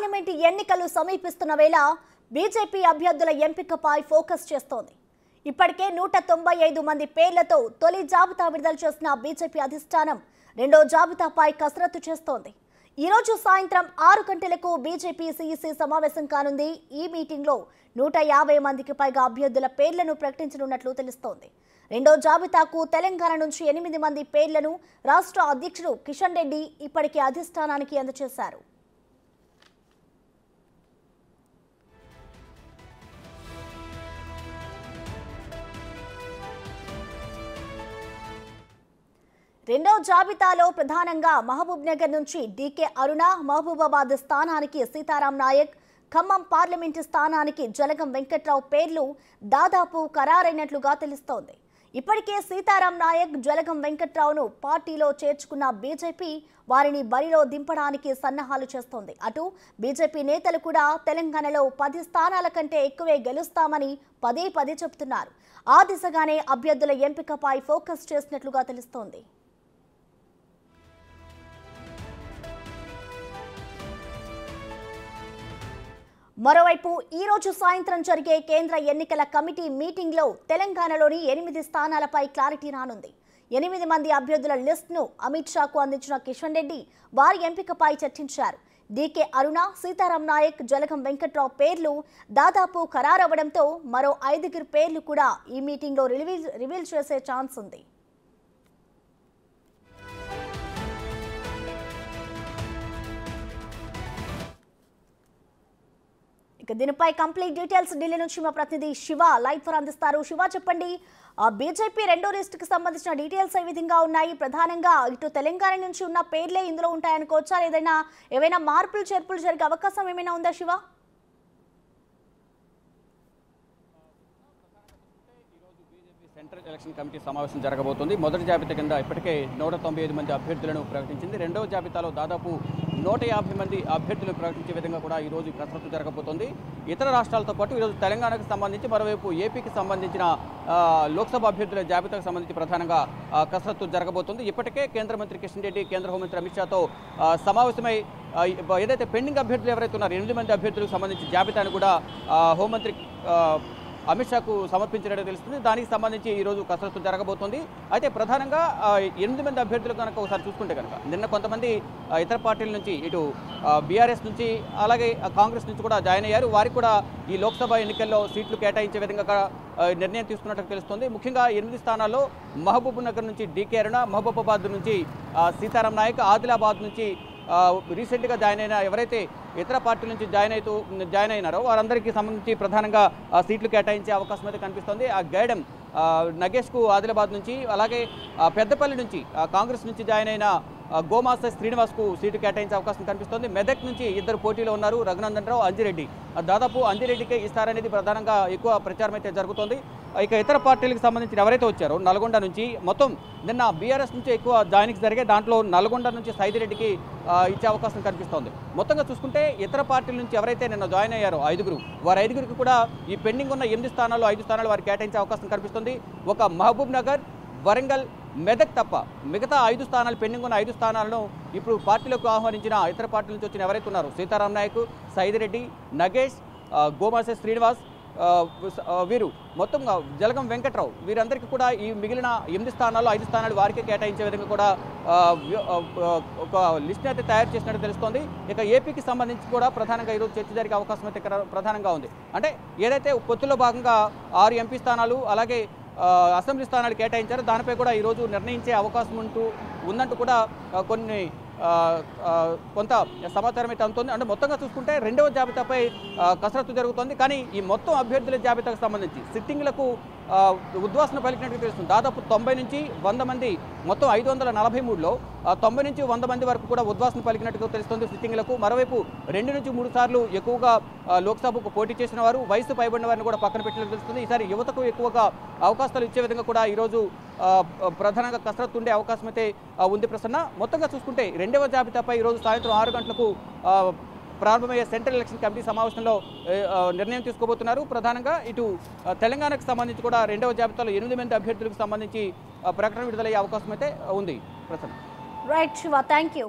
Parliament ఎన్నికలు సమీపిస్తున్న వేళ బీజేపీ అభ్యర్థుల ఎంపికపై ఫోకస్ చేస్తోంది. ఇప్పటికే 195 మంది పేర్లతో తొలి జాబితా విడుదల చేసిన బీజేపీ అధిష్టానం రెండో జాబితాపై కసరత్తు చేస్తోంది. ఈ రోజు సాయంత్రం 6 గంటలకు బీజేపీ సీఈసీ సమావేశం కానుంది. ఈ మీటింగ్లో 150 మందికి పైగా అభ్యర్థుల పేర్లను ప్రకటించనున్నట్లు తెలుస్తోంది. రెండో జాబితాకు తెలంగాణ నుంచి 8 మంది పేర్లను రాష్ట్ర అధ్యక్షుడు కిషన్ రెడ్డి ఇప్పటికే అధిష్టానానికి అందజేశారు. రెండో జాబితాలో ప్రధానంగా మహబూబ్ నగర్ నుంచి డీకే అరుణ, మహబూబాబాద్ స్థానానికి సీతారాం నాయక్, ఖమ్మం పార్లమెంటు స్థానానికి జలగం వెంకట్రావు పేర్లు దాదాపు ఖరారైనట్లుగా తెలుస్తోంది. ఇప్పటికే సీతారాం నాయక్, జలగం వెంకట్రావును పార్టీలో చేర్చుకున్న బీజేపీ వారిని బరిలో దింపడానికి సన్నాహాలు చేస్తోంది. అటు బీజేపీ నేతలు కూడా తెలంగాణలో 10 స్థానాల కంటే ఎక్కువే గెలుస్తామని పదే చెబుతున్నారు. ఆ దిశగానే అభ్యర్థుల ఎంపికపై ఫోకస్ చేసినట్లుగా తెలుస్తోంది. మరోవైపు ఈ రోజు సాయంత్రం జరిగే కేంద్ర ఎన్నికల కమిటీ మీటింగ్లో తెలంగాణలోని 8 స్థానాలపై క్లారిటీ రానుంది. 8 మంది అభ్యర్థుల లిస్టును అమిత్ షాకు అందించిన కిషన్ రెడ్డి వారి ఎంపికపై చర్చించారు. డీకే అరుణ, సీతారాం నాయక్, జలగం వెంకట్రావు పేర్లు దాదాపు ఖరారవడంతో మరో 5 పేర్లు కూడా ఈ మీటింగ్లో రివీల్ చేసే ఛాన్స్ ఉంది. ఇక దీనిపై కంప్లీట్ డీటెయిల్స్ ఢిల్లీ నుంచి మా ప్రతినిధి శివ లైవ్ ఫర్ అందిస్తారు. శివ, చెప్పండి, బీజేపీ రెండో లిస్టుకి సంబంధించిన డీటెయిల్స్ ఏ విధంగా ఉన్నాయి? ప్రధానంగా ఇటు తెలంగాణ నుంచి ఉన్న పేర్లే ఇందులో ఉంటాయనుకోవచ్చా? ఏవైనా మార్పులు చేర్పులు జరిగే అవకాశం ఏమైనా ఉందా శివ? సెంట్రల్ ఎలక్షన్ కమిటీ సమావేశం జరగబోతుంది. మొదటి జాబితా కింద ఇప్పటికే 195 మంది అభ్యర్థులను ప్రకటించింది. రెండవ జాబితాలో దాదాపు 150 మంది అభ్యర్థులను ప్రకటించే విధంగా కూడా ఈరోజు కసరత్తు జరగబోతోంది. ఇతర రాష్ట్రాలతో పాటు ఈరోజు తెలంగాణకు సంబంధించి, మరోవైపు ఏపీకి సంబంధించిన లోక్సభ అభ్యర్థుల జాబితాకు సంబంధించి ప్రధానంగా కసరత్తు జరగబోతుంది. ఇప్పటికే కేంద్ర మంత్రి కిషన్ రెడ్డి, కేంద్ర హోంమంత్రి అమిత్ షాతో సమావేశమై ఏదైతే పెండింగ్ అభ్యర్థులు ఎవరైతే ఉన్నారో 8 మంది అభ్యర్థులకు సంబంధించి జాబితాను కూడా హోంమంత్రి అమిత్ షాకు సమర్పించినట్టు తెలుస్తుంది. దానికి సంబంధించి ఈరోజు కసరత్తు జరగబోతోంది. అయితే ప్రధానంగా 8 మంది అభ్యర్థులు కనుక ఒకసారి చూసుకుంటే కనుక నిన్న కొంతమంది ఇతర పార్టీల నుంచి, ఇటు బీఆర్ఎస్ నుంచి అలాగే కాంగ్రెస్ నుంచి కూడా జాయిన్ అయ్యారు. వారికి కూడా ఈ లోక్సభ ఎన్నికల్లో సీట్లు కేటాయించే విధంగా నిర్ణయం తీసుకున్నట్టు తెలుస్తుంది. ముఖ్యంగా 8 స్థానాల్లో మహబూబ్ నగర్ నుంచి డీకే అరుణ, మహబూబాబాద్ నుంచి సీతారాం నాయక్, ఆదిలాబాద్ నుంచి రీసెంట్గా జాయిన్ అయిన ఎవరైతే ఇతర పార్టీల నుంచి జాయిన్ అయినారో వారందరికీ సంబంధించి ప్రధానంగా సీట్లు కేటాయించే అవకాశం అయితే కనిపిస్తుంది. ఆ గైడెం నగేష్కు ఆదిలాబాద్ నుంచి, అలాగే పెద్దపల్లి నుంచి కాంగ్రెస్ నుంచి జాయిన్ అయిన గోమాస శ్రీనివాస్కు సీటు కేటాయించే అవకాశం కనిపిస్తుంది. మెదక్ నుంచి 2 పోటీలో ఉన్నారు, రఘునందన్ రావు, అంజిరెడ్డి. దాదాపు అంజిరెడ్డికే ఇస్తారనేది ప్రధానంగా ఎక్కువ ప్రచారం అయితే జరుగుతోంది. ఇక ఇతర పార్టీలకు సంబంధించిన ఎవరైతే వచ్చారో నల్గొండ నుంచి, మొత్తం నిన్న బీఆర్ఎస్ నుంచి ఎక్కువ జాయినింగ్స్ జరిగాయి. దాంట్లో నల్గొండ నుంచి సైదిరెడ్డికి ఇచ్చే అవకాశం కనిపిస్తోంది. మొత్తంగా చూసుకుంటే ఇతర పార్టీల నుంచి ఎవరైతే నిన్న జాయిన్ అయ్యారో 5 వారు 5కి కూడా ఈ పెండింగ్ ఉన్న 8 స్థానాల్లో 5 స్థానాలు వారికి కేటాయించే అవకాశం కనిపిస్తుంది. ఒక మహబూబ్ నగర్, వరంగల్, మెదక్ తప్ప మిగతా 5 స్థానాలు, పెండింగ్ ఉన్న 5 స్థానాలను ఇప్పుడు పార్టీలకు ఆహ్వానించిన ఇతర పార్టీల నుంచి వచ్చిన ఎవరైతే ఉన్నారో సీతారాం నాయక్, సైదిరెడ్డి, నగేష్, గోమాస శ్రీనివాస్, వీరు మొత్తంగా జలగం వెంకట్రావు, వీరందరికీ కూడా ఈ మిగిలిన 8 స్థానాల్లో 5 స్థానాలు వారికి కేటాయించే విధంగా కూడా ఒక లిస్ట్ని అయితే తయారు చేసినట్టు తెలుస్తోంది. ఇక ఏపీకి సంబంధించి కూడా ప్రధానంగా ఈరోజు చర్చ జరిగే అవకాశం అయితే ప్రధానంగా ఉంది. అంటే ఏదైతే పొత్తులో భాగంగా 6 ఎంపీ స్థానాలు అలాగే అసెంబ్లీ స్థానాలు కేటాయించారు, దానిపై కూడా ఈరోజు నిర్ణయించే అవకాశం ఉందంటూ కూడా కొంత సమాచారం అయితే అందుతుంది. అంటే మొత్తంగా చూసుకుంటే రెండవ జాబితాపై కసరత్తు జరుగుతుంది. కానీ ఈ మొత్తం అభ్యర్థుల జాబితాకు సంబంధించి సిట్టింగ్లకు ఉద్వాసన పలికినట్టు తెలుస్తుంది. దాదాపు 90 నుంచి 100 మంది, మొత్తం 543లో 90 నుంచి 100 మంది వరకు కూడా ఉద్వాసన పలికినట్టుగా తెలుస్తుంది సిట్టింగ్లకు. మరోవైపు 2 నుంచి 3 సార్లు ఎక్కువగా లోక్సభకు పోటీ చేసిన వారు, వయసు పైబడిన వారిని కూడా పక్కన పెట్టినట్టు తెలుస్తుంది. ఈసారి యువతకు ఎక్కువగా అవకాశాలు ఇచ్చే విధంగా కూడా ఈరోజు ప్రధానంగా కసరత్తు ఉండే అవకాశం అయితే ఉంది. ప్రసన్న, మొత్తంగా చూసుకుంటే రెండవ జాబితాపై ఈరోజు సాయంత్రం 6 గంటలకు ప్రారంభమయ్యే సెంట్రల్ ఎలక్షన్ కమిటీ సమావేశంలో నిర్ణయం తీసుకోబోతున్నారు. ప్రధానంగా ఇటు తెలంగాణకు సంబంధించి కూడా రెండవ జాబితాలో 8 మంది అభ్యర్థులకు సంబంధించి ప్రకటన విడుదలయ్యే అవకాశం అయితే ఉంది. Prasanna. Right Shiva, thank you.